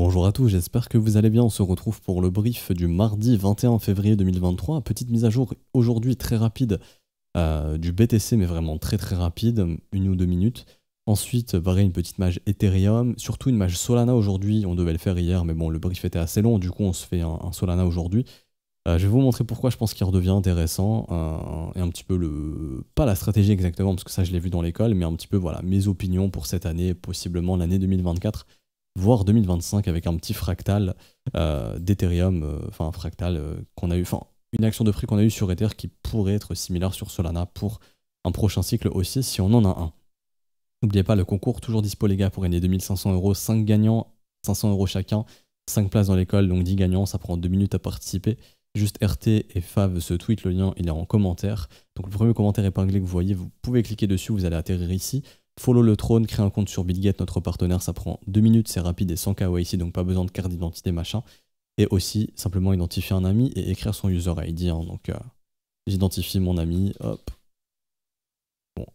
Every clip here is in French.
Bonjour à tous, j'espère que vous allez bien. On se retrouve pour le brief du mardi 21 février 2023. Petite mise à jour aujourd'hui très rapide du BTC, mais vraiment très très rapide, 1 ou 2 minutes. Ensuite, pareil, une petite mage Ethereum, surtout une mage Solana aujourd'hui. On devait le faire hier, mais bon, le brief était assez long, du coup on se fait un Solana aujourd'hui. Je vais vous montrer pourquoi je pense qu'il redevient intéressant et un petit peu pas la stratégie exactement, parce que ça je l'ai vu dans l'école, mais un petit peu voilà mes opinions pour cette année, possiblement l'année 2024. Voire 2025 avec un petit fractal d'Ethereum, enfin un fractal qu'on a eu, enfin une action de prix qu'on a eu sur Ether qui pourrait être similaire sur Solana pour un prochain cycle aussi si on en a un. N'oubliez pas le concours, toujours dispo les gars pour gagner 2500 €, 5 gagnants, 500 € chacun, 5 places dans l'école, donc 10 gagnants, ça prend 2 minutes à participer. Juste RT et Fav se tweet, le lien il est en commentaire. Donc le premier commentaire épinglé que vous voyez, vous pouvez cliquer dessus, vous allez atterrir ici. Follow le trône, créer un compte sur Bitget, notre partenaire, ça prend 2 minutes, c'est rapide et sans KYC, donc pas besoin de carte d'identité machin. Et aussi simplement identifier un ami et écrire son user ID. Hein. Donc j'identifie mon ami, hop. Bon,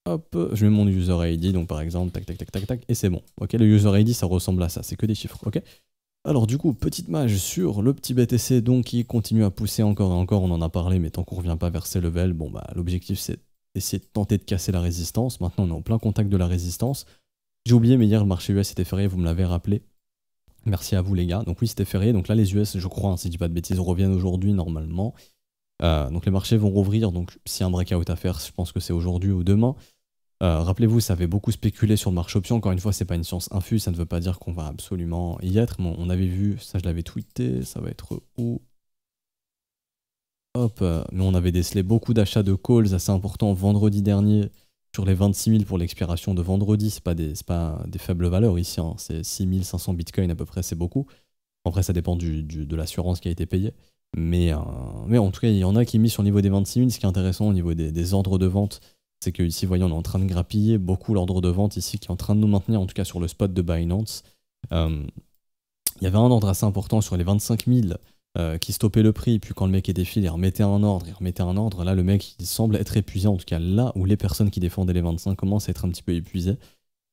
hop, je mets mon user ID, donc par exemple, tac tac tac tac tac, et c'est bon. Ok, le user ID ça ressemble à ça, c'est que des chiffres, ok. Alors du coup, petite mage sur le petit BTC donc qui continue à pousser encore et encore, on en a parlé, mais tant qu'on revient pas vers ces levels, bon bah l'objectif c'est essayer de tenter de casser la résistance. Maintenant on est en plein contact de la résistance. J'ai oublié, mais hier le marché US était férié, vous me l'avez rappelé. Merci à vous les gars. Donc oui c'était férié, donc là les US je crois, hein, si je dis pas de bêtises, reviennent aujourd'hui normalement. Donc les marchés vont rouvrir, donc s'il y a un breakout à faire, je pense que c'est aujourd'hui ou demain. Rappelez-vous, ça avait beaucoup spéculé sur le marché option. Encore une fois, c'est pas une science infuse, ça ne veut pas dire qu'on va absolument y être. Bon, on avait vu, ça je l'avais tweeté, ça va être où? Hop, mais on avait décelé beaucoup d'achats de calls assez importants vendredi dernier sur les 26 000 pour l'expiration de vendredi. C'est pas des faibles valeurs ici, hein. C'est 6500 bitcoins à peu près, c'est beaucoup. Après, ça dépend de l'assurance qui a été payée. Mais en tout cas, il y en a qui mis sur le niveau des 26 000. Ce qui est intéressant au niveau des ordres de vente, c'est que ici, voyez, on est en train de grappiller beaucoup l'ordre de vente ici qui est en train de nous maintenir, en tout cas sur le spot de Binance. Il y avait un ordre assez important sur les 25 000 qui stoppait le prix, puis quand le mec est défilé, il remettait un ordre, Là, le mec, il semble être épuisé, en tout cas là où les personnes qui défendaient les 25 commencent à être un petit peu épuisées.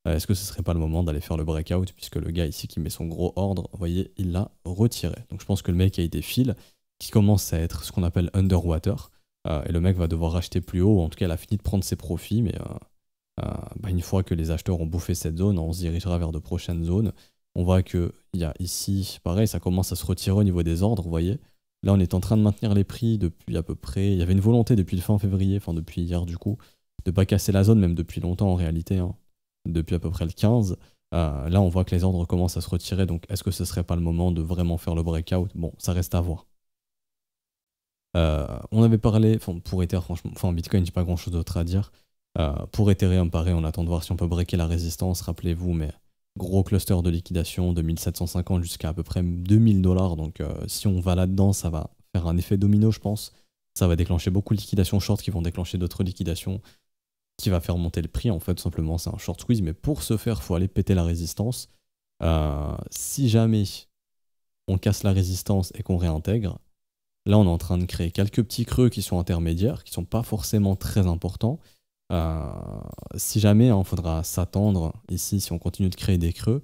Est-ce que ce serait pas le moment d'aller faire le breakout, puisque le gars ici qui met son gros ordre, vous voyez, il l'a retiré. Donc je pense que le mec a été fil, qui commence à être ce qu'on appelle underwater, et le mec va devoir racheter plus haut, ou en tout cas il a fini de prendre ses profits, mais une fois que les acheteurs ont bouffé cette zone, on se dirigera vers de prochaines zones. On voit qu'il y a ici, pareil, ça commence à se retirer au niveau des ordres, vous voyez. Là, on est en train de maintenir les prix depuis à peu près... Il y avait une volonté depuis le fin février, enfin depuis hier du coup, de pas casser la zone, même depuis longtemps en réalité, hein, depuis à peu près le 15. Là, on voit que les ordres commencent à se retirer, donc est-ce que ce serait pas le moment de vraiment faire le breakout? Bon, ça reste à voir. On avait parlé, pour Ether, franchement, Bitcoin, j'ai pas grand chose d'autre à dire. Pour Ethereum, pareil, on attend de voir si on peut breaker la résistance, rappelez-vous, mais gros cluster de liquidation de 1750 jusqu'à à peu près 2000 $. Donc si on va là-dedans, ça va faire un effet domino, je pense. Ça va déclencher beaucoup de liquidations short qui vont déclencher d'autres liquidations qui va faire monter le prix. En fait, tout simplement, c'est un short squeeze. Mais pour ce faire, il faut aller péter la résistance. Si jamais on casse la résistance et qu'on réintègre, là, on est en train de créer quelques petits creux qui sont intermédiaires, qui sont pas forcément très importants. Si jamais, il faudra s'attendre ici, si on continue de créer des creux,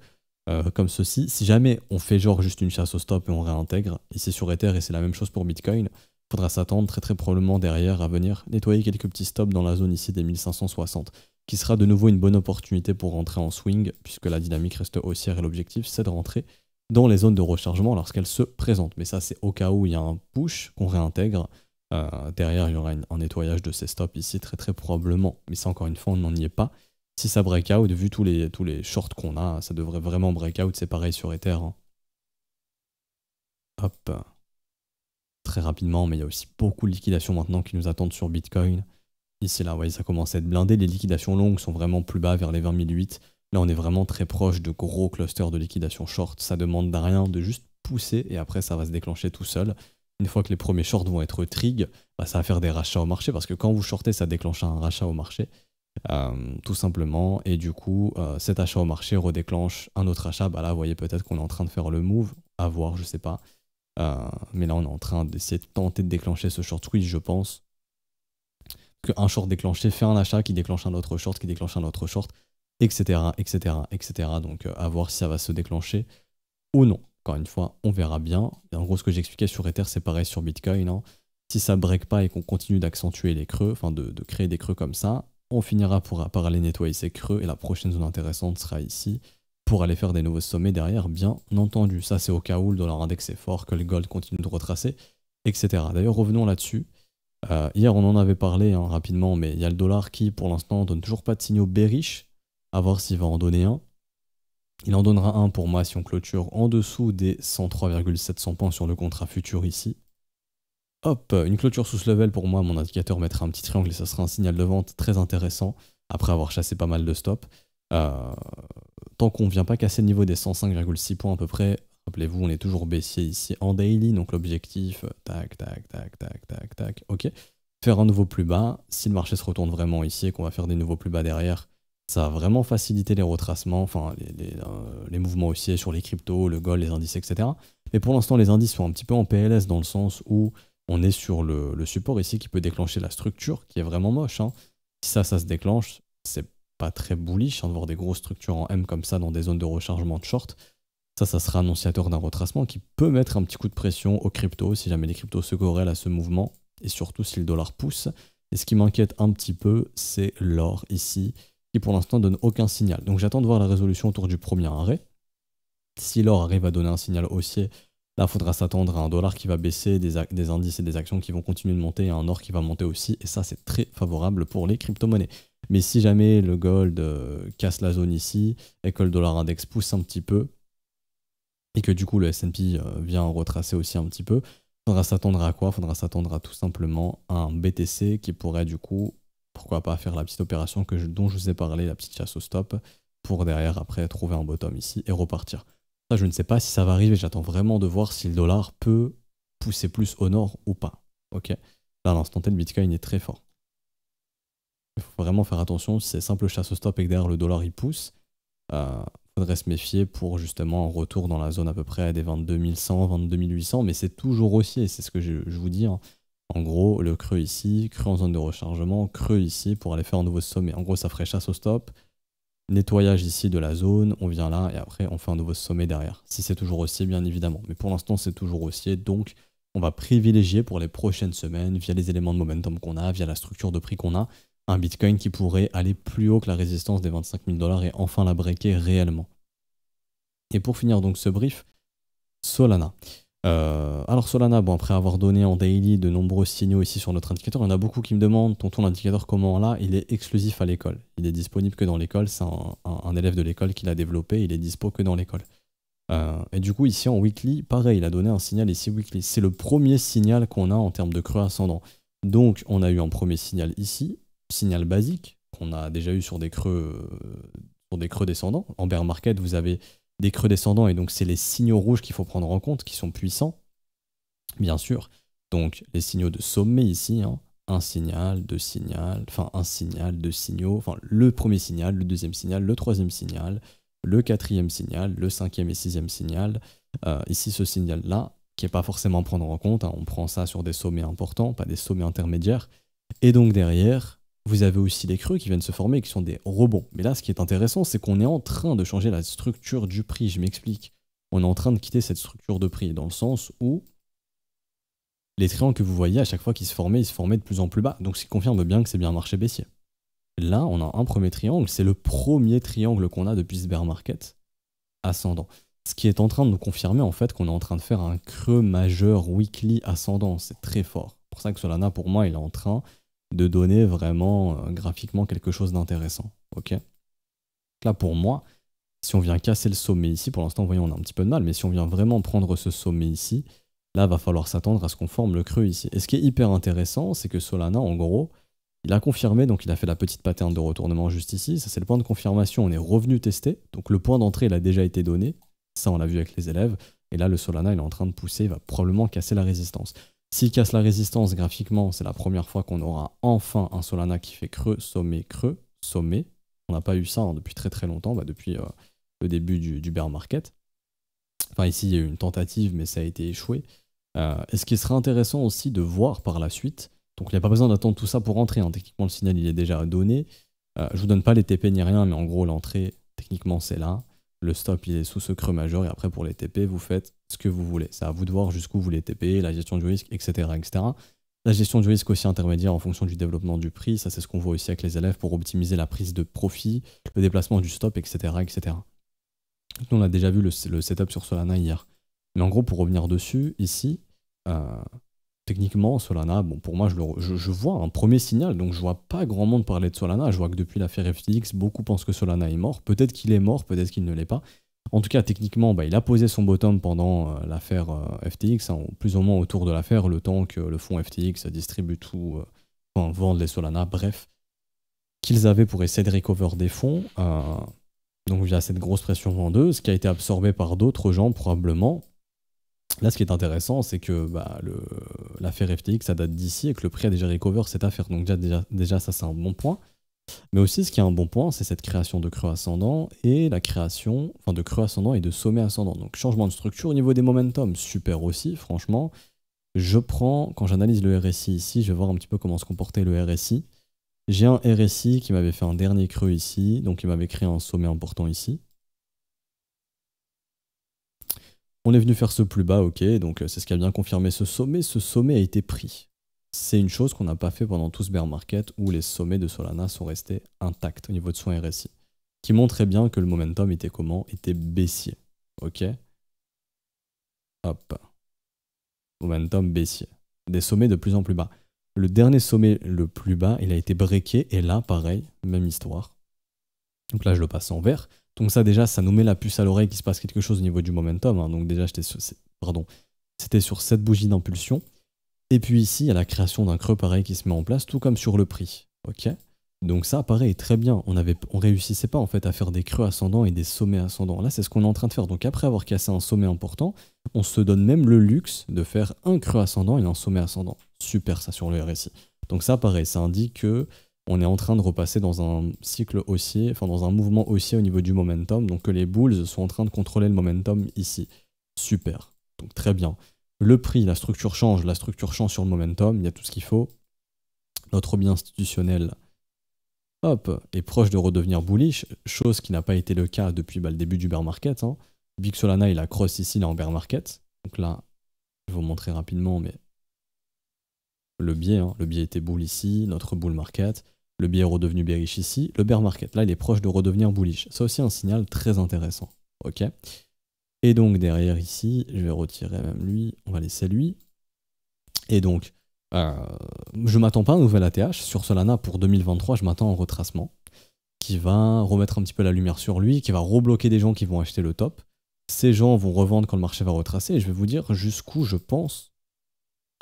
comme ceci. Si jamais on fait genre juste une chasse au stop et on réintègre, ici sur Ether, et c'est la même chose pour Bitcoin, il faudra s'attendre très probablement derrière à venir nettoyer quelques petits stops dans la zone ici des 1560, qui sera de nouveau une bonne opportunité pour rentrer en swing, puisque la dynamique reste haussière et l'objectif c'est de rentrer dans les zones de rechargement lorsqu'elles se présentent. Mais ça c'est au cas où il y a un push qu'on réintègre. Derrière, il y aura un nettoyage de ces stops ici, très probablement. Mais ça, encore une fois, on n'en y est pas. Si ça breakout, vu tous les shorts qu'on a, ça devrait vraiment breakout. C'est pareil sur Ether. Hein. Hop. Très rapidement, mais il y a aussi beaucoup de liquidations maintenant qui nous attendent sur Bitcoin. Ici, là, vous voyez, ça commence à être blindé. Les liquidations longues sont vraiment plus bas, vers les 20 008. Là, on est vraiment très proche de gros clusters de liquidation short. Ça demande rien de juste pousser et après, ça va se déclencher tout seul. Une fois que les premiers shorts vont être trig, ça va faire des rachats au marché parce que quand vous shortez, ça déclenche un rachat au marché, tout simplement. Et du coup, cet achat au marché redéclenche un autre achat. Là, vous voyez peut-être qu'on est en train de faire le move, à voir, je sais pas. Mais là, on est en train d'essayer de tenter de déclencher ce short squeeze, je pense. Qu'un short déclenché fait un achat qui déclenche un autre short, qui déclenche un autre short, etc. Donc, à voir si ça va se déclencher. ou non. Encore une fois, on verra bien. Et en gros, ce que j'expliquais sur Ether, c'est pareil sur Bitcoin, hein. Si ça ne break pas et qu'on continue d'accentuer les creux, enfin de créer des creux comme ça, on finira par aller nettoyer ces creux et la prochaine zone intéressante sera ici pour aller faire des nouveaux sommets derrière, bien entendu. Ça, c'est au cas où le dollar index est fort, que le gold continue de retracer, etc. D'ailleurs, revenons là-dessus. Hier, on en avait parlé hein, rapidement, mais il y a le dollar qui, pour l'instant, donne toujours pas de signaux bearish. À voir s'il va en donner un. Il en donnera un pour moi si on clôture en dessous des 103,700 points sur le contrat futur ici. Hop, une clôture sous ce level pour moi, mon indicateur mettra un petit triangle et ça sera un signal de vente très intéressant après avoir chassé pas mal de stops. Tant qu'on ne vient pas casser le niveau des 105,6 points à peu près, rappelez-vous, on est toujours baissier ici en daily, donc l'objectif, tac, tac, tac, tac, tac, tac, ok. Faire un nouveau plus bas, si le marché se retourne vraiment ici et qu'on va faire des nouveaux plus bas derrière, ça va vraiment faciliter les retracements, enfin les mouvements haussiers sur les cryptos, le gold, les indices, etc. Mais pour l'instant, les indices sont un petit peu en PLS dans le sens où on est sur le support ici qui peut déclencher la structure, qui est vraiment moche, hein. Si ça se déclenche, c'est pas très bullish hein, de voir des grosses structures en M comme ça dans des zones de rechargement de short. Ça sera annonciateur d'un retracement qui peut mettre un petit coup de pression aux cryptos si jamais les cryptos se corrèlent à ce mouvement et surtout si le dollar pousse. Et ce qui m'inquiète un petit peu, c'est l'or ici qui pour l'instant donne aucun signal. Donc j'attends de voir la résolution autour du premier arrêt. Si l'or arrive à donner un signal haussier, là, il faudra s'attendre à un dollar qui va baisser, des indices et des actions qui vont continuer de monter et un or qui va monter aussi. Et ça, c'est très favorable pour les crypto-monnaies. Mais si jamais le gold casse la zone ici et que le dollar index pousse un petit peu et que du coup le S&P vient retracer aussi un petit peu, il faudra s'attendre à quoi? Il faudra s'attendre à tout simplement un BTC qui pourrait du coup, pourquoi pas faire la petite opération dont je vous ai parlé, la petite chasse au stop, pour derrière après trouver un bottom ici et repartir. Ça, je ne sais pas si ça va arriver, j'attends vraiment de voir si le dollar peut pousser plus au nord ou pas. Ok. Là, à l'instant T, le Bitcoin est très fort. Il faut vraiment faire attention, si c'est simple chasse au stop et que derrière le dollar il pousse, faudrait se méfier pour justement un retour dans la zone à peu près des 22 100, 22 800, mais c'est toujours haussier, c'est ce que je vous dis. Hein. En gros, le creux ici, creux en zone de rechargement, creux ici pour aller faire un nouveau sommet. En gros, ça ferait chasse au stop, nettoyage ici de la zone, on vient là et après on fait un nouveau sommet derrière. Si c'est toujours haussier, bien évidemment. Mais pour l'instant, c'est toujours haussier, donc on va privilégier pour les prochaines semaines, via les éléments de momentum qu'on a, via la structure de prix qu'on a, un Bitcoin qui pourrait aller plus haut que la résistance des 25 000 $ et enfin la breaker réellement. Et pour finir donc ce brief, Solana. Alors Solana, bon après avoir donné en daily de nombreux signaux ici sur notre indicateur, il y en a beaucoup qui me demandent, tonton l'indicateur comment là, il est exclusif à l'école. Il est disponible que dans l'école, c'est un élève de l'école qui l'a développé, il est dispo que dans l'école. Et du coup ici en weekly, pareil, il a donné un signal ici weekly. C'est le premier signal qu'on a en termes de creux ascendant. Donc on a eu un premier signal ici, signal basique, qu'on a déjà eu sur des creux descendants. En bear market, vous avez des creux descendants et donc c'est les signaux rouges qu'il faut prendre en compte, qui sont puissants, bien sûr. Donc les signaux de sommet ici, hein, un signal, deux signaux, enfin un signal, deux signaux, enfin le premier signal, le deuxième signal, le troisième signal, le quatrième signal, le cinquième et sixième signal. Ici ce signal-là, qui n'est pas forcément à prendre en compte, hein, on prend ça sur des sommets importants, pas des sommets intermédiaires. Et donc derrière, vous avez aussi les creux qui viennent se former, qui sont des rebonds. Mais là, ce qui est intéressant, c'est qu'on est en train de changer la structure du prix. Je m'explique. On est en train de quitter cette structure de prix, dans le sens où les triangles que vous voyez, à chaque fois qu'ils se formaient, ils se formaient de plus en plus bas. Donc, ce qui confirme bien que c'est bien un marché baissier. Là, on a un premier triangle. C'est le premier triangle qu'on a depuis ce bear market ascendant. Ce qui est en train de nous confirmer, en fait, qu'on est en train de faire un creux majeur weekly ascendant. C'est très fort. C'est pour ça que Solana, pour moi, il est en train de donner vraiment graphiquement quelque chose d'intéressant. Ok. Là, pour moi, si on vient casser le sommet ici, pour l'instant, vous voyez, on a un petit peu de mal, mais si on vient vraiment prendre ce sommet ici, là, va falloir s'attendre à ce qu'on forme le creux ici. Et ce qui est hyper intéressant, c'est que Solana, en gros, il a confirmé, donc il a fait la petite pattern de retournement juste ici. Ça, c'est le point de confirmation. On est revenu tester. Donc, le point d'entrée, il a déjà été donné. Ça, on l'a vu avec les élèves. Et là, le Solana, il est en train de pousser. Il va probablement casser la résistance. S'il casse la résistance graphiquement, c'est la première fois qu'on aura enfin un Solana qui fait creux, sommet, sommet. On n'a pas eu ça depuis très très longtemps, depuis le début du bear market. Enfin ici il y a eu une tentative mais ça a été échoué. Et ce qui serait intéressant aussi de voir par la suite, donc il n'y a pas besoin d'attendre tout ça pour rentrer, hein. Techniquement le signal il est déjà donné. Je vous donne pas les TP ni rien, mais en gros l'entrée techniquement c'est là. Le stop, il est sous ce creux majeur. Et après, pour les TP, vous faites ce que vous voulez. C'est à vous de voir jusqu'où vous voulez TP, la gestion du risque, etc., etc. La gestion du risque aussi intermédiaire en fonction du développement du prix. Ça, c'est ce qu'on voit aussi avec les élèves pour optimiser la prise de profit, le déplacement du stop, etc., etc. Nous, on a déjà vu le setup sur Solana hier. Mais en gros, pour revenir dessus, ici, techniquement, Solana, bon, pour moi, je vois un premier signal, donc je vois pas grand monde parler de Solana. Je vois que depuis l'affaire FTX, beaucoup pensent que Solana est mort. Peut-être qu'il est mort, peut-être qu'il ne l'est pas. En tout cas, techniquement, bah, il a posé son bottom pendant l'affaire FTX, hein, plus ou moins autour de l'affaire, le temps que le fonds FTX distribue tout, enfin, vende les Solana, bref, qu'ils avaient pour essayer de recover des fonds. Donc via cette grosse pression vendeuse, qui a été absorbée par d'autres gens probablement. Là, ce qui est intéressant, c'est que bah, l'affaire FTX, ça date d'ici et que le prix a déjà recover cette affaire. Donc déjà ça, c'est un bon point. Mais aussi, ce qui est un bon point, c'est cette création de creux ascendant et la création de creux ascendant et de sommets ascendants. Donc changement de structure au niveau des momentum, super aussi, franchement. Quand j'analyse le RSI ici, je vais voir un petit peu comment se comportait le RSI. J'ai un RSI qui m'avait fait un dernier creux ici, donc il m'avait créé un sommet important ici. On est venu faire ce plus bas, ok, donc c'est ce qui a bien confirmé ce sommet. Ce sommet a été pris. C'est une chose qu'on n'a pas fait pendant tout ce bear market où les sommets de Solana sont restés intacts au niveau de son RSI. Qui montrait bien que le momentum était comment? Était baissier. Ok. Hop. Momentum baissier. Des sommets de plus en plus bas. Le dernier sommet le plus bas, il a été breaké. Et là, pareil, même histoire. Donc là, je le passe en vert. Donc ça, déjà, ça nous met la puce à l'oreille qu'il se passe quelque chose au niveau du momentum. Hein. Donc déjà, c'était sur cette bougie d'impulsion. Et puis ici, il y a la création d'un creux pareil qui se met en place, tout comme sur le prix. Ok. Donc ça, pareil, très bien. On réussissait pas en fait à faire des creux ascendants et des sommets ascendants. Là, c'est ce qu'on est en train de faire. Donc après avoir cassé un sommet important, on se donne même le luxe de faire un creux ascendant et un sommet ascendant. Super ça sur le RSI. Donc ça, pareil, ça indique que on est en train de repasser dans un cycle haussier, enfin dans un mouvement haussier au niveau du momentum. Donc que les bulls sont en train de contrôler le momentum ici. Super. Donc très bien. Le prix, la structure change sur le momentum, il y a tout ce qu'il faut. Notre bien institutionnel, hop, est proche de redevenir bullish, chose qui n'a pas été le cas depuis le début du bear market. Hein. Big Solana, il a cross ici, là en bear market. Donc là, je vais vous montrer rapidement, mais le biais était bull ici, notre bull market. Le biais est redevenu bearish ici. Le bear market, là, il est proche de redevenir bullish. C'est aussi un signal très intéressant. Ok. Et donc derrière ici, je vais retirer même lui, on va laisser lui. Et donc, je m'attends pas à un nouvel ATH sur Solana pour 2023, je m'attends à un retracement qui va remettre un petit peu la lumière sur lui, qui va rebloquer des gens qui vont acheter le top. Ces gens vont revendre quand le marché va retracer et je vais vous dire jusqu'où je pense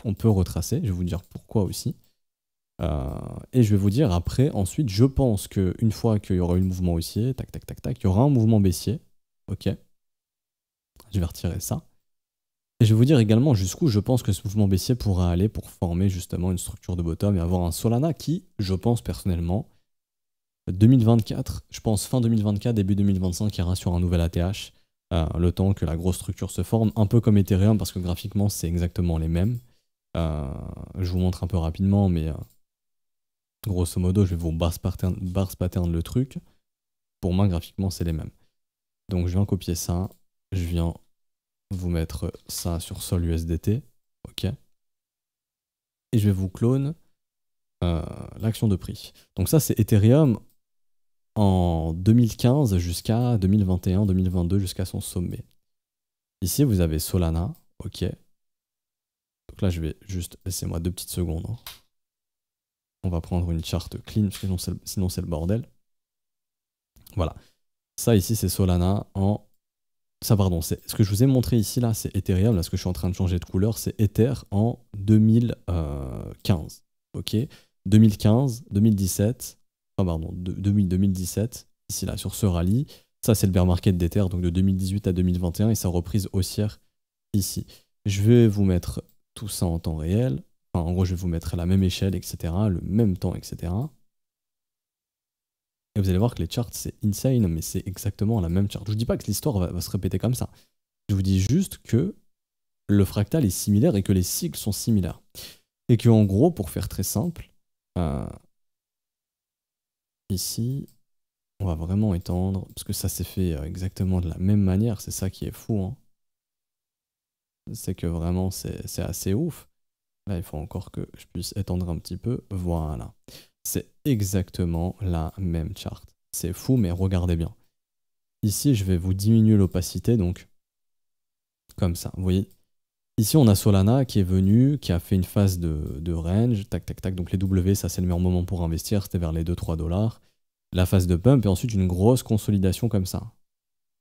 on peut retracer, je vais vous dire pourquoi aussi. Et je vais vous dire après, ensuite, je pense qu'une fois qu'il y aura eu le mouvement haussier, tac, tac, tac, tac, il y aura un mouvement baissier. Ok. Je vais retirer ça. Et je vais vous dire également jusqu'où je pense que ce mouvement baissier pourra aller pour former justement une structure de bottom et avoir un Solana qui, je pense personnellement, 2024, je pense fin 2024, début 2025, ira sur un nouvel ATH, le temps que la grosse structure se forme, un peu comme Ethereum parce que graphiquement c'est exactement les mêmes. Je vous montre un peu rapidement, mais grosso modo, je vais vous bars pattern le truc. Pour moi, graphiquement, c'est les mêmes. Donc je viens copier ça, je viens vous mettre ça sur Sol USDT, ok. Et je vais vous clone l'action de prix. Donc ça, c'est Ethereum en 2015 jusqu'à 2021, 2022, jusqu'à son sommet. Ici, vous avez Solana, ok. Donc là, je vais juste, laissez-moi 2 petites secondes. Hein. On va prendre une charte clean, sinon c'est le bordel. Voilà. Ça ici, c'est Solana en... Ça, pardon, ce que je vous ai montré ici, là, c'est Ethereum. Là, ce que je suis en train de changer de couleur, c'est Ether en 2015. Ok, 2015, 2017, enfin, pardon, 2017, ici, là, sur ce rallye. Ça, c'est le bear market d'Ether, donc de 2018 à 2021, et sa reprise haussière ici. Je vais vous mettre tout ça en temps réel. Enfin, en gros, je vais vous mettre à la même échelle, etc., le même temps, etc. Et vous allez voir que les charts, c'est insane, mais c'est exactement la même chart. Je vous dis pas que l'histoire va se répéter comme ça. Je vous dis juste que le fractal est similaire et que les cycles sont similaires. Et que en gros, pour faire très simple, ici, On va vraiment étendre, parce que ça s'est fait exactement de la même manière, c'est ça qui est fou, hein. C'est que vraiment c'est assez ouf. Là, il faut encore que je puisse étendre un petit peu. Voilà. C'est exactement la même charte. C'est fou, mais regardez bien. Ici, je vais vous diminuer l'opacité, donc comme ça. Vous voyez, ici, on a Solana qui est venu, qui a fait une phase de range. Tac, tac, tac. Donc les W, ça c'est le meilleur moment pour investir. C'était vers les 2-3 dollars. La phase de pump et ensuite une grosse consolidation comme ça.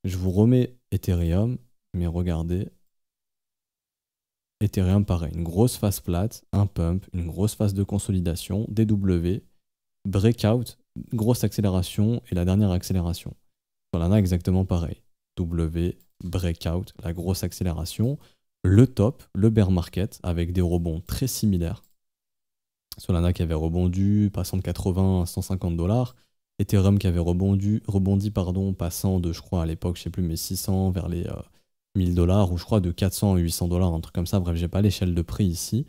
Je vous remets Ethereum, mais regardez. Ethereum, pareil, une grosse phase plate, un pump, une grosse phase de consolidation, des W, breakout, grosse accélération et la dernière accélération. Solana, exactement pareil. W, breakout, la grosse accélération, le top, le bear market avec des rebonds très similaires. Solana qui avait rebondi, passant de 80 à 150 dollars. Ethereum qui avait rebondi, passant de, je crois à l'époque, je sais plus, mais 600 vers les 1000 dollars, ou je crois de 400 à 800 dollars, un truc comme ça. Bref, j'ai pas l'échelle de prix ici.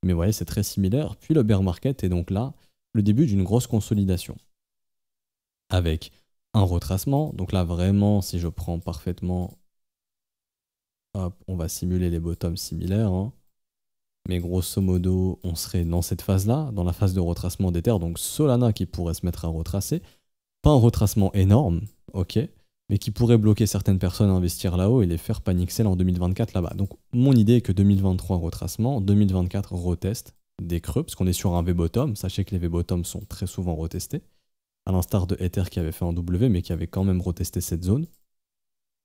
Mais vous voyez, c'est très similaire. Puis le bear market est donc là, le début d'une grosse consolidation. Avec un retracement. Donc là, vraiment, si je prends parfaitement, hop, on va simuler les bottoms similaires, hein. Mais grosso modo, on serait dans cette phase-là, dans la phase de retracement d'Ether, donc Solana qui pourrait se mettre à retracer. Pas un retracement énorme, ok, mais qui pourrait bloquer certaines personnes à investir là-haut et les faire panic sell en 2024 là-bas. Donc mon idée est que 2023 retracement, 2024 retest des creux, parce qu'on est sur un V-bottom. Sachez que les V-bottom sont très souvent retestés, à l'instar de Ether qui avait fait un W, mais qui avait quand même retesté cette zone.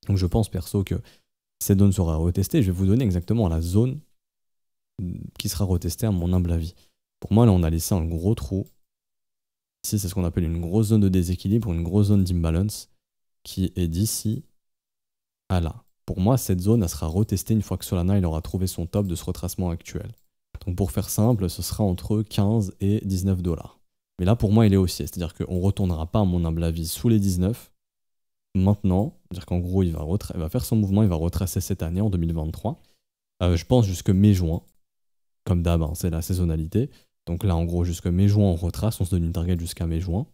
Donc je pense perso que cette zone sera retestée. Je vais vous donner exactement la zone qui sera retestée à mon humble avis. Pour moi, là, on a laissé un gros trou. Ici, c'est ce qu'on appelle une grosse zone de déséquilibre, une grosse zone d'imbalance, qui est d'ici à là. Pour moi, cette zone, elle sera retestée une fois que Solana il aura trouvé son top de ce retracement actuel. Donc pour faire simple, ce sera entre 15 et 19 dollars. Mais là, pour moi, il est haussier. C'est-à-dire qu'on ne retournera pas, à mon humble avis, sous les 19 maintenant. C'est-à-dire qu'en gros, il va faire son mouvement, il va retracer cette année, en 2023. Je pense jusque mai-juin. Comme d'hab, hein, c'est la saisonnalité. Donc là, en gros, jusque mai-juin, on retrace. On se donne une target jusqu'à mai-juin.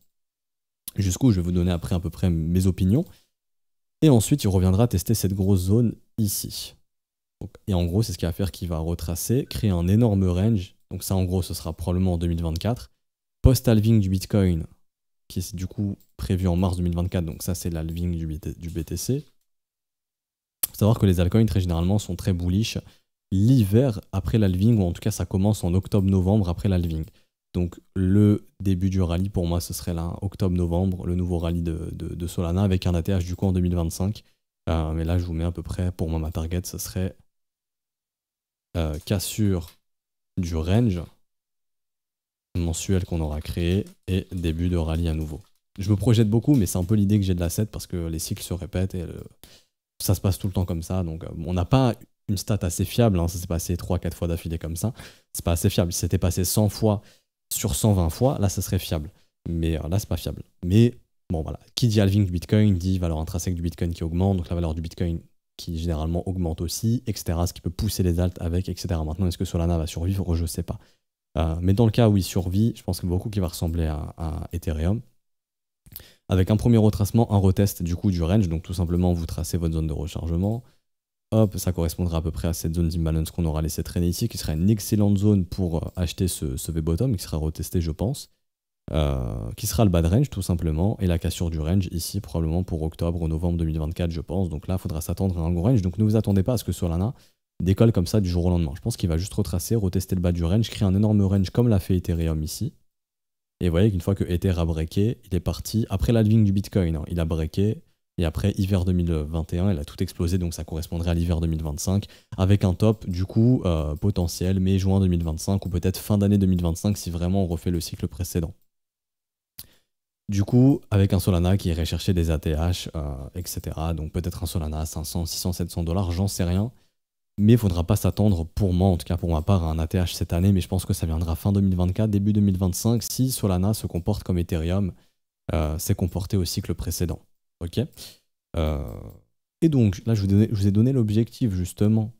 Jusqu'où je vais vous donner après à peu près mes opinions. Et ensuite, il reviendra tester cette grosse zone ici. Donc, et en gros, c'est ce qu'il va faire qu'il va retracer, créer un énorme range. Donc ça, en gros, ce sera probablement en 2024. Post-halving du Bitcoin, qui est du coup prévu en mars 2024. Donc ça, c'est l'halving du BTC. Il faut savoir que les altcoins, très généralement, sont très bullish l'hiver après l'halving, ou en tout cas, ça commence en octobre-novembre après l'halving. Donc le début du rallye, pour moi, ce serait là, octobre-novembre, le nouveau rallye de Solana, avec un ATH du coup en 2025. Mais là, je vous mets à peu près, pour moi, ma target, ce serait cassure du range mensuel qu'on aura créé et début de rallye à nouveau. Je me projette beaucoup, mais c'est un peu l'idée que j'ai de l'asset parce que les cycles se répètent et ça se passe tout le temps comme ça. Donc on n'a pas une stat assez fiable, hein, ça s'est passé 3-4 fois d'affilée comme ça. C'est pas assez fiable. Si c'était passé 100 fois sur 120 fois, là, ça serait fiable. Mais là, c'est pas fiable. Mais bon, voilà. Qui dit halving du Bitcoin dit valeur intrinsèque du Bitcoin qui augmente, donc la valeur du Bitcoin qui généralement augmente aussi, etc. Ce qui peut pousser les alts avec, etc. Maintenant, est-ce que Solana va survivre? Je sais pas. Mais dans le cas où il survit, je pense que beaucoup qui va ressembler à Ethereum. Avec un premier retracement, un retest du coup du range, donc tout simplement vous tracez votre zone de rechargement. Hop, ça correspondra à peu près à cette zone d'imbalance qu'on aura laissé traîner ici, qui sera une excellente zone pour acheter ce V-bottom, qui sera retesté je pense, qui sera le bas de range tout simplement, et la cassure du range ici probablement pour octobre ou novembre 2024 je pense, donc là il faudra s'attendre à un gros range, donc ne vous attendez pas à ce que Solana décolle comme ça du jour au lendemain. Je pense qu'il va juste retracer, retester le bas du range, créer un énorme range comme l'a fait Ethereum ici. Et vous voyez qu'une fois que Ether a breaké, il est parti après l'halving du Bitcoin, hein, il a breaké. Et après, hiver 2021, elle a tout explosé, donc ça correspondrait à l'hiver 2025, avec un top, du coup, potentiel mai-juin 2025, ou peut-être fin d'année 2025, si vraiment on refait le cycle précédent. Du coup, avec un Solana qui irait chercher des ATH, etc., donc peut-être un Solana à 500, 600, 700 dollars, j'en sais rien, mais il ne faudra pas s'attendre, pour moi, en tout cas pour ma part, à un ATH cette année, mais je pense que ça viendra fin 2024, début 2025, si Solana se comporte comme Ethereum s'est comporté au cycle précédent. Ok. Et donc là, je vous ai donné l'objectif justement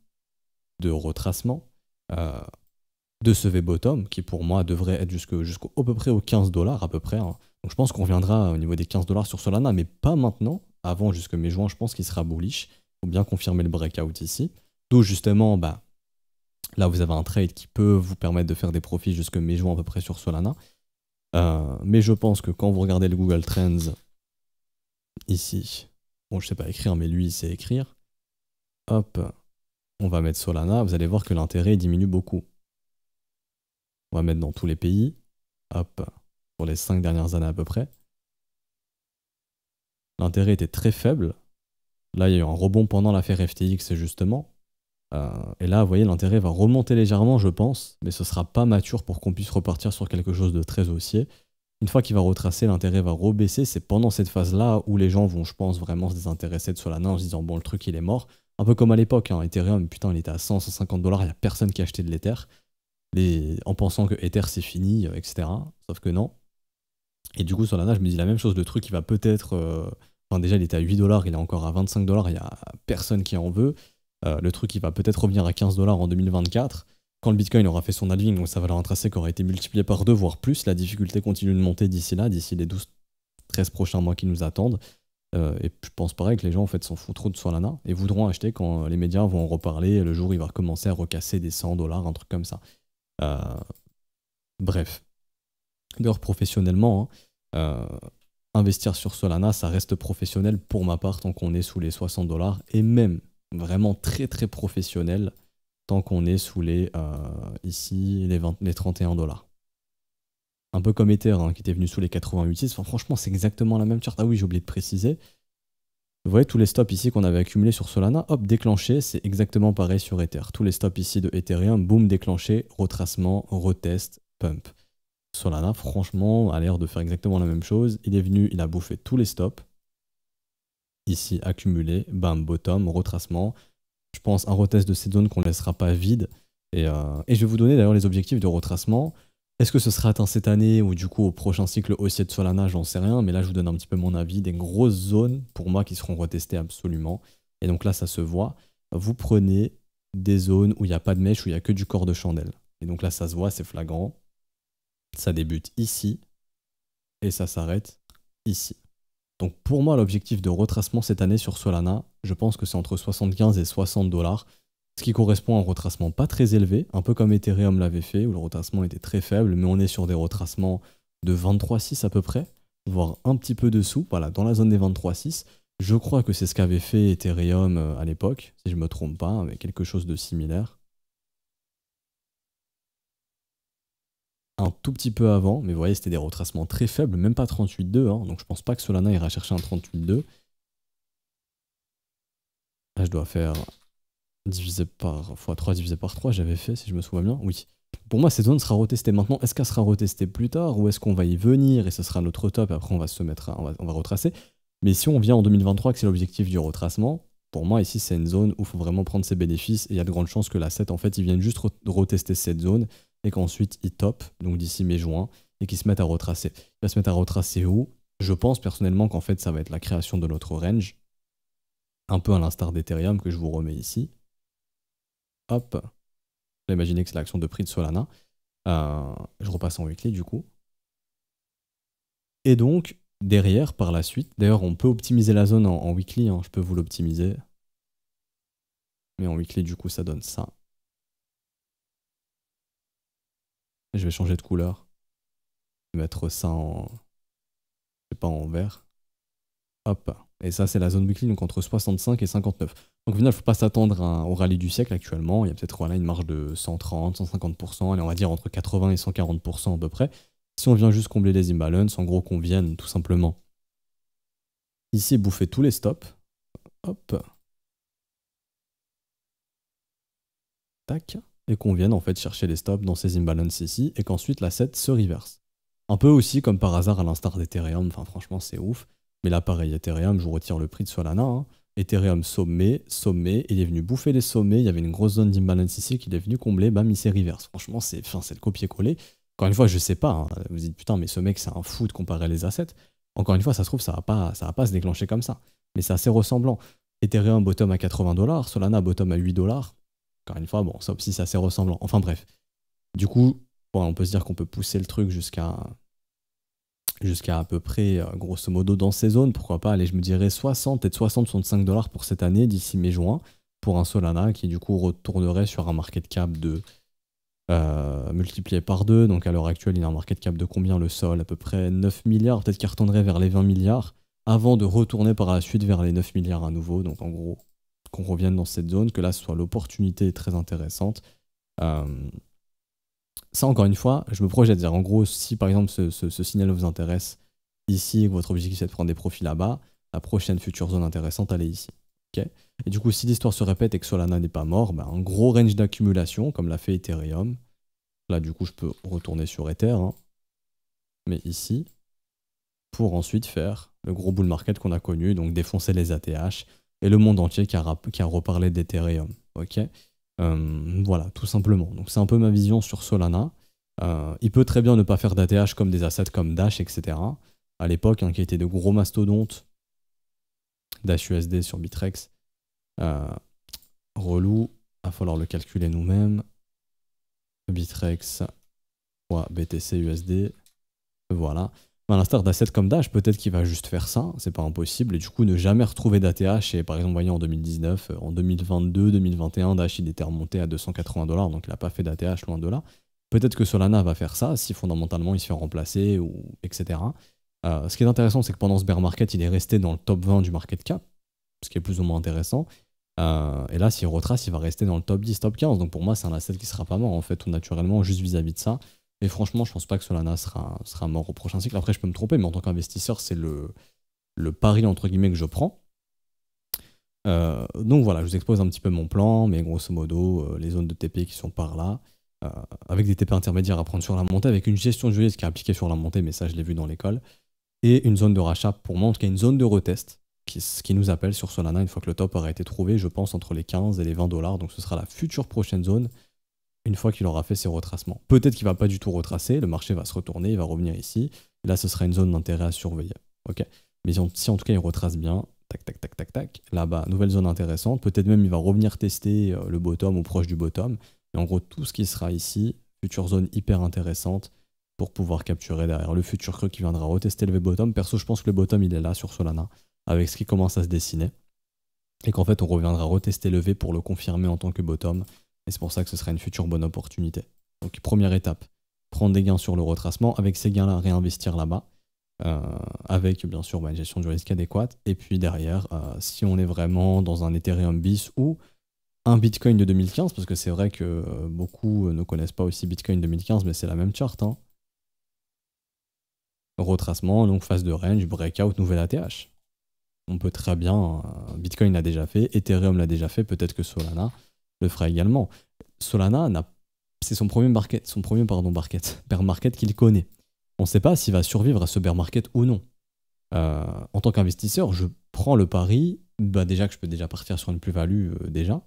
de retracement de ce V-bottom qui pour moi devrait être jusqu'à peu près aux 15 dollars à peu près, hein. Donc je pense qu'on reviendra au niveau des 15 dollars sur Solana, mais pas maintenant. Avant, jusque mai-juin, je pense qu'il sera bullish. Il faut bien confirmer le breakout ici. D'où justement, bah, là vous avez un trade qui peut vous permettre de faire des profits jusque mai-juin à peu près sur Solana. Mais je pense que quand vous regardez le Google Trends ici, bon je sais pas écrire, mais lui il sait écrire. Hop, on va mettre Solana, vous allez voir que l'intérêt diminue beaucoup. On va mettre dans tous les pays. Hop, pour les 5 dernières années à peu près. L'intérêt était très faible. Là, il y a eu un rebond pendant l'affaire FTX, justement. Et là, vous voyez, l'intérêt va remonter légèrement, je pense, mais ce sera pas mature pour qu'on puisse repartir sur quelque chose de très haussier. Une fois qu'il va retracer, l'intérêt va rebaisser. C'est pendant cette phase-là où les gens vont, je pense, vraiment se désintéresser de Solana en se disant, bon, le truc, il est mort. Un peu comme à l'époque, hein, Ethereum, putain, il était à 100, 150 dollars, il n'y a personne qui a acheté de l'Ether. En pensant que Ether, c'est fini, etc. Sauf que non. Et du coup, Solana, je me dis la même chose. Le truc, il va peut-être... Enfin, déjà, il était à 8 dollars, il est encore à 25 dollars, il n'y a personne qui en veut. Le truc, il va peut-être revenir à 15 dollars en 2024. Quand le Bitcoin aura fait son halving, donc sa valeur intrinsèque aura été multipliée par 2, voire plus, la difficulté continue de monter d'ici là, d'ici les 12-13 prochains mois qui nous attendent. Et je pense pareil que les gens en fait s'en foutent trop de Solana et voudront acheter quand les médias vont en reparler le jour où il va recommencer à recasser des 100 dollars, un truc comme ça. Bref. D'ailleurs, professionnellement, hein, investir sur Solana, ça reste professionnel pour ma part tant qu'on est sous les 60 dollars et même vraiment très très professionnel tant qu'on est sous les ici les 31 dollars. Un peu comme Ether hein, qui était venu sous les 88,6. Enfin, franchement, c'est exactement la même charte. Ah oui, j'ai oublié de préciser. Vous voyez tous les stops ici qu'on avait accumulés sur Solana, hop, déclenché, c'est exactement pareil sur Ether. Tous les stops ici de Ethereum, boum, déclenché, retracement, retest, pump. Solana, franchement, a l'air de faire exactement la même chose. Il est venu, il a bouffé tous les stops. Ici, accumulé, bam, bottom, retracement. Je pense un retest de cette zone qu'on ne laissera pas vide. Et je vais vous donner d'ailleurs les objectifs de retracement. Est-ce que ce sera atteint cette année ou du coup au prochain cycle haussier de Solana, j'en sais rien. Mais là, je vous donne un petit peu mon avis. Des grosses zones pour moi qui seront retestées absolument. Et donc là, ça se voit. Vous prenez des zones où il n'y a pas de mèche, où il n'y a que du corps de chandelle. Et donc là, ça se voit, c'est flagrant. Ça débute ici et ça s'arrête ici. Donc pour moi, l'objectif de retracement cette année sur Solana, je pense que c'est entre 75 et 60 dollars, ce qui correspond à un retracement pas très élevé, un peu comme Ethereum l'avait fait, où le retracement était très faible, mais on est sur des retracements de 23,6 à peu près, voire un petit peu dessous, voilà, dans la zone des 23,6. Je crois que c'est ce qu'avait fait Ethereum à l'époque, si je ne me trompe pas, avec quelque chose de similaire. Un tout petit peu avant, mais vous voyez, c'était des retracements très faibles, même pas 38,2, hein, donc je pense pas que Solana ira chercher un 38,2. Là, je dois faire divisé par x3 divisé par 3, j'avais fait, si je me souviens bien. Oui. Pour moi, cette zone sera retestée maintenant. Est-ce qu'elle sera retestée plus tard ou est-ce qu'on va y venir et ce sera notre top et après on va se mettre on va retracer. Mais si on vient en 2023 que c'est l'objectif du retracement, pour moi ici c'est une zone où il faut vraiment prendre ses bénéfices et il y a de grandes chances que l'asset en fait il vienne juste retester cette zone et qu'ensuite il top, donc d'ici mai-juin, et qu'il se mette à retracer. Il va se mettre à retracer où? Je pense personnellement qu'en fait ça va être la création de notre range, un peu à l'instar d'Ethereum que je vous remets ici. Hop, imaginez que c'est l'action de prix de Solana. Je repasse en weekly du coup. Et donc, derrière, par la suite, d'ailleurs on peut optimiser la zone en weekly, hein, je peux vous l'optimiser. Mais en weekly du coup ça donne ça. Je vais changer de couleur. Je vais mettre ça en... je sais pas, en vert. Hop. Et ça c'est la zone weekly, donc entre 65 et 59. Donc au final, il ne faut pas s'attendre au rallye du siècle actuellement. Il y a peut-être voilà, une marge de 130, 150%, allez, on va dire entre 80 et 140% à peu près. Si on vient juste combler les imbalances, en gros qu'on vienne tout simplement ici bouffer tous les stops. Hop. Tac. Et qu'on vienne en fait chercher les stops dans ces imbalances ici et qu'ensuite l'asset se reverse. Un peu aussi comme par hasard à l'instar d'Ethereum, enfin franchement c'est ouf. Mais là pareil, Ethereum, je vous retire le prix de Solana. Hein. Ethereum sommet, sommet, il est venu bouffer les sommets, il y avait une grosse zone d'imbalance ici qu'il est venu combler, bam, il s'est reverse. Franchement, c'est le copier-coller. Encore une fois, je sais pas, hein. Vous dites putain, mais ce mec c'est un fou de comparer les assets. Encore une fois, ça se trouve, ça va pas se déclencher comme ça. Mais c'est assez ressemblant. Ethereum bottom à 80 dollars, Solana bottom à 8 dollars. Encore une fois, bon, ça aussi c'est assez ressemblant. Enfin bref. Du coup, bon, on peut se dire qu'on peut pousser le truc jusqu'à jusqu'à à peu près, grosso modo, dans ces zones. Pourquoi pas, allez, je me dirais 60, peut-être 60-65 $ pour cette année, d'ici mai-juin, pour un Solana qui du coup retournerait sur un market cap de multiplié par 2. Donc à l'heure actuelle, il a un market cap de combien le Sol? À peu près 9 milliards, peut-être qu'il retournerait vers les 20 milliards, avant de retourner par la suite vers les 9 milliards à nouveau. Donc en gros, qu'on revienne dans cette zone, que là ce soit l'opportunité très intéressante. Euh, Ça, encore une fois, je me projette. En gros, si par exemple ce signal vous intéresse ici et que votre objectif c'est de prendre des profits là-bas, la prochaine future zone intéressante, elle est ici. Okay, et du coup, si l'histoire se répète et que Solana n'est pas mort, ben, un gros range d'accumulation, comme l'a fait Ethereum. Là, du coup, je peux retourner sur Ether, hein, mais ici, pour ensuite faire le gros bull market qu'on a connu, donc défoncer les ATH et le monde entier qui a reparlé d'Ethereum. Ok, voilà, tout simplement. Donc c'est un peu ma vision sur Solana. Il peut très bien ne pas faire d'ATH comme des assets comme Dash, etc. À l'époque, hein, qui étaient de gros mastodontes. Dash USD sur Bitrex. Relou, il va falloir le calculer nous-mêmes. Bitrex, BTC USD. Voilà. À l'instar d'assets comme Dash, peut-être qu'il va juste faire ça, c'est pas impossible, et du coup ne jamais retrouver d'ATH. Et par exemple, voyez en 2019, en 2022, 2021, Dash il était remonté à 280 $, donc il n'a pas fait d'ATH loin de là. Peut-être que Solana va faire ça si fondamentalement il se fait remplacer, ou etc. Ce qui est intéressant, c'est que pendant ce bear market, il est resté dans le top 20 du market cap, ce qui est plus ou moins intéressant. Et là, s'il retrace, il va rester dans le top 10, top 15. Donc pour moi, c'est un asset qui sera pas mort en fait, tout naturellement, juste vis-à-vis de ça. Et franchement, je pense pas que Solana sera mort au prochain cycle. Après, je peux me tromper, mais en tant qu'investisseur, c'est le pari entre guillemets que je prends. Donc voilà, je vous expose un petit peu mon plan, mais grosso modo, les zones de TP qui sont par là, avec des TP intermédiaires à prendre sur la montée, avec une gestion de risque qui est appliquée sur la montée, mais ça, je l'ai vu dans l'école, et une zone de rachat pour moi, en tout cas une zone de retest, qui nous appelle sur Solana une fois que le top aura été trouvé, je pense, entre les 15 et les 20 $. Donc ce sera la future prochaine zone, une fois qu'il aura fait ses retracements. Peut-être qu'il va pas du tout retracer, le marché va se retourner, il va revenir ici, et là ce sera une zone d'intérêt à surveiller. Ok, mais si en tout cas il retrace bien, tac tac tac tac tac, là-bas, nouvelle zone intéressante, peut-être même il va revenir tester le bottom ou proche du bottom, et en gros tout ce qui sera ici, future zone hyper intéressante pour pouvoir capturer derrière le futur creux qui viendra retester le V-bottom. Perso, je pense que le bottom il est là sur Solana, avec ce qui commence à se dessiner, et qu'en fait on reviendra retester le V pour le confirmer en tant que bottom. Et c'est pour ça que ce sera une future bonne opportunité. Donc première étape, prendre des gains sur le retracement, avec ces gains-là, réinvestir là-bas, avec bien sûr une gestion du risque adéquate. Et puis derrière, si on est vraiment dans un Ethereum bis ou un Bitcoin de 2015, parce que c'est vrai que beaucoup ne connaissent pas aussi Bitcoin 2015, mais c'est la même charte. Hein. Retracement, longue phase de range, breakout, nouvelle ATH. On peut très bien, Bitcoin l'a déjà fait, Ethereum l'a déjà fait, peut-être que Solana le fera également. Solana, c'est son premier bear market qu'il connaît. On ne sait pas s'il va survivre à ce bear market ou non. En tant qu'investisseur, je prends le pari, déjà que je peux déjà partir sur une plus-value déjà,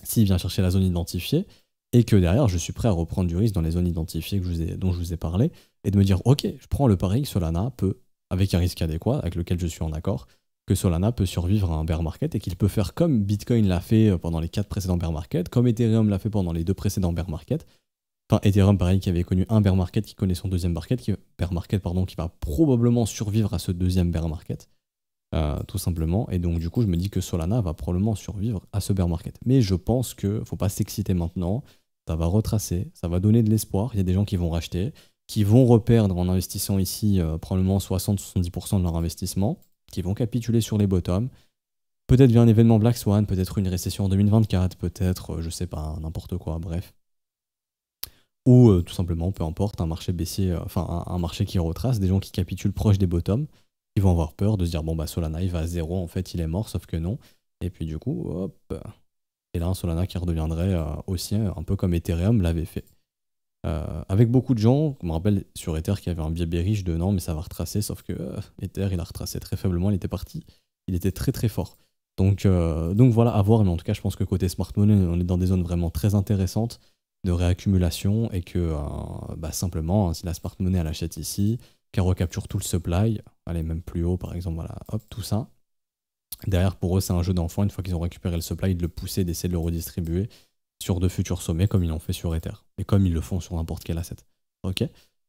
s'il vient chercher la zone identifiée, et que derrière, je suis prêt à reprendre du risque dans les zones identifiées dont je vous ai parlé, et de me dire, ok, je prends le pari que Solana peut, avec un risque adéquat, avec lequel je suis en accord, que Solana peut survivre à un bear market et qu'il peut faire comme Bitcoin l'a fait pendant les 4 précédents bear markets, comme Ethereum l'a fait pendant les 2 précédents bear markets. Enfin, Ethereum, pareil, qui avait connu un bear market, qui connaît son deuxième bear market, qui va probablement survivre à ce deuxième bear market, tout simplement. Et donc, du coup, je me dis que Solana va probablement survivre à ce bear market. Mais je pense qu'il ne faut pas s'exciter maintenant. Ça va retracer, ça va donner de l'espoir. Il y a des gens qui vont racheter, qui vont reperdre en investissant ici probablement 60-70% de leur investissement, qui vont capituler sur les bottoms. Peut-être via un événement Black Swan, peut-être une récession en 2024, peut-être, je sais pas, n'importe quoi, bref. Ou tout simplement, peu importe, un marché baissier, un marché qui retrace, des gens qui capitulent proche des bottoms, qui vont avoir peur de se dire, bon bah Solana il va à zéro, en fait il est mort, sauf que non. Et puis du coup, hop. Et là, un Solana qui redeviendrait aussi un peu comme Ethereum l'avait fait. Avec beaucoup de gens, je me rappelle sur Ether qu'il y avait un biais bearish de non mais ça va retracer, sauf que Ether il a retracé très faiblement, il était parti, il était très très fort. Donc voilà, à voir, mais en tout cas je pense que côté smart money on est dans des zones vraiment très intéressantes de réaccumulation et que simplement si la smart money elle achète ici, qu'elle recapture tout le supply, allez même plus haut par exemple, voilà, hop, tout ça. Derrière pour eux c'est un jeu d'enfant, une fois qu'ils ont récupéré le supply, de le pousser, d'essayer de le redistribuer sur de futurs sommets comme ils l'ont fait sur Ether et comme ils le font sur n'importe quel asset. Ok,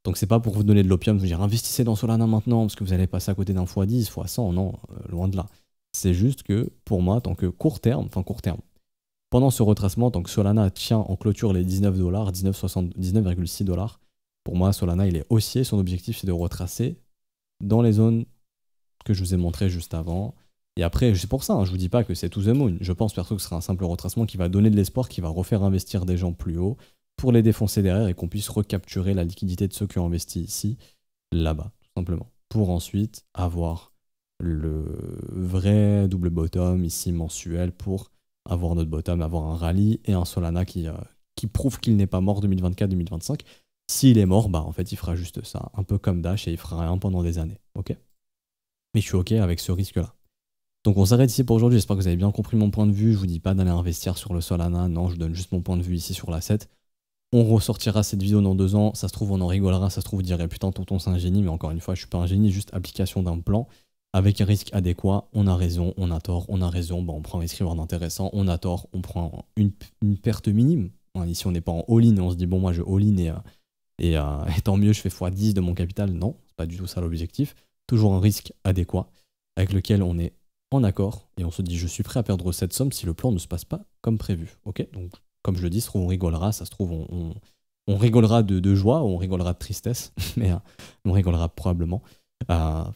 Donc c'est pas pour vous donner de l'opium, vous dire investissez dans Solana maintenant parce que vous allez passer à côté d'un x10, x100, non, loin de là. C'est juste que pour moi, tant que court terme, pendant ce retracement, tant que Solana tient en clôture les 19 $, 19,6 $, pour moi Solana il est haussier, son objectif c'est de retracer dans les zones que je vous ai montrées juste avant. Et après, c'est pour ça, hein, je vous dis pas que c'est to the moon. Je pense perso que ce sera un simple retracement qui va donner de l'espoir, qui va refaire investir des gens plus haut pour les défoncer derrière et qu'on puisse recapturer la liquidité de ceux qui ont investi ici, là-bas, tout simplement. Pour ensuite avoir le vrai double bottom ici mensuel pour avoir notre bottom, avoir un rallye et un Solana qui prouve qu'il n'est pas mort 2024-2025. S'il est mort, bah en fait il fera juste ça, un peu comme Dash et il fera rien pendant des années, ok? Mais je suis ok avec ce risque-là. Donc on s'arrête ici pour aujourd'hui, j'espère que vous avez bien compris mon point de vue, je vous dis pas d'aller investir sur le Solana, non, je donne juste mon point de vue ici sur l'asset. On ressortira cette vidéo dans 2 ans, ça se trouve on en rigolera, ça se trouve vous direz putain tonton c'est un génie, mais encore une fois je suis pas un génie, juste application d'un plan avec un risque adéquat, on a raison, on a tort, on a raison, bah on prend un risque reward intéressant, on a tort, on prend une perte minime. Ici on n'est pas en all-in et on se dit bon moi je all-in et tant mieux je fais x10 de mon capital, non, c'est pas du tout ça l'objectif, toujours un risque adéquat avec lequel on est en accord et on se dit je suis prêt à perdre cette somme si le plan ne se passe pas comme prévu, ok? Donc comme je le dis, on rigolera, ça se trouve on rigolera de joie, on rigolera de tristesse, mais on rigolera probablement.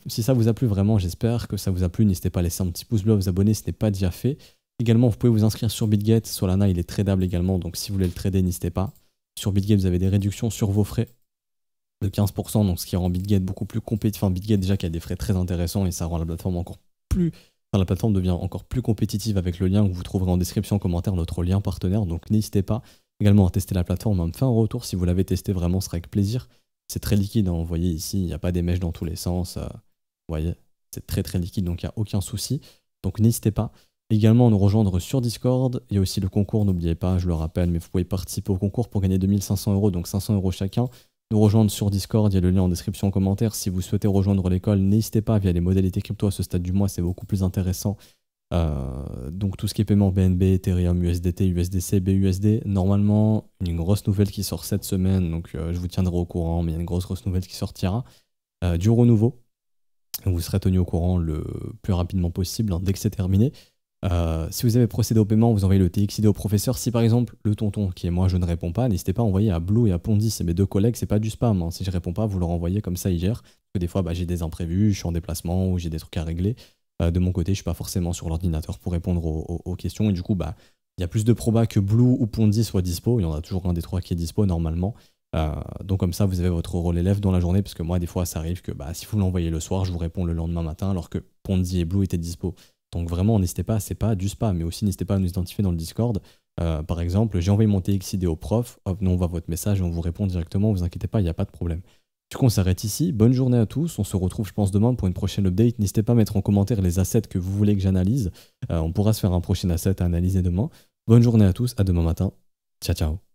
Si ça vous a plu vraiment, j'espère que ça vous a plu, n'hésitez pas à laisser un petit pouce bleu, à vous abonner si ce n'est pas déjà fait. Également, vous pouvez vous inscrire sur BitGet, Solana il est tradable également, donc si vous voulez le trader, n'hésitez pas. Sur BitGet, vous avez des réductions sur vos frais de 15%, donc ce qui rend BitGet beaucoup plus compétitif. Enfin, BitGet déjà qui a des frais très intéressants et ça rend la plateforme encore plus... Enfin, la plateforme devient encore plus compétitive avec le lien que vous trouverez en description, en commentaire, notre lien partenaire, donc n'hésitez pas également à tester la plateforme, à me faire un retour si vous l'avez testé, vraiment ce sera avec plaisir. C'est très liquide, hein. Vous voyez ici, il n'y a pas des mèches dans tous les sens, vous voyez, c'est très très liquide, donc il n'y a aucun souci. Donc n'hésitez pas également à nous rejoindre sur Discord, il y a aussi le concours, n'oubliez pas, je le rappelle, mais vous pouvez participer au concours pour gagner 2500 €, donc 500 € chacun. Nous rejoindre sur Discord, il y a le lien en description en commentaire. Si vous souhaitez rejoindre l'école, n'hésitez pas via les modalités crypto à ce stade du mois, c'est beaucoup plus intéressant. Donc tout ce qui est paiement BNB, Ethereum, USDT, USDC, BUSD, normalement une grosse nouvelle qui sort cette semaine, donc je vous tiendrai au courant, mais il y a une grosse nouvelle qui sortira du renouveau. Vous serez tenu au courant le plus rapidement possible, hein, dès que c'est terminé. Si vous avez procédé au paiement, vous envoyez le TXID au professeur. Si par exemple le tonton qui est moi je ne réponds pas, n'hésitez pas à envoyer à Blue et à Pondy, c'est mes 2 collègues, c'est pas du spam, hein. Si je réponds pas, vous leur envoyez comme ça, ils gèrent. Parce que des fois j'ai des imprévus, je suis en déplacement ou j'ai des trucs à régler. De mon côté, je suis pas forcément sur l'ordinateur pour répondre aux questions et du coup il y a plus de probas que Blue ou Pondy soit dispo, il y en a toujours un des 3 qui est dispo normalement. Donc comme ça vous avez votre rôle élève dans la journée, parce que moi des fois ça arrive que si vous l'envoyez le soir, je vous réponds le lendemain matin alors que Pondy et Blue étaient dispo. Donc vraiment n'hésitez pas, c'est pas du spam, mais aussi n'hésitez pas à nous identifier dans le Discord. Par exemple, j'ai envoyé mon TXID au prof, hop, nous on voit votre message et on vous répond directement, vous inquiétez pas, il n'y a pas de problème. Du coup on s'arrête ici, bonne journée à tous, on se retrouve je pense demain pour une prochaine update. N'hésitez pas à mettre en commentaire les assets que vous voulez que j'analyse, on pourra se faire un prochain asset à analyser demain. Bonne journée à tous, à demain matin, ciao ciao.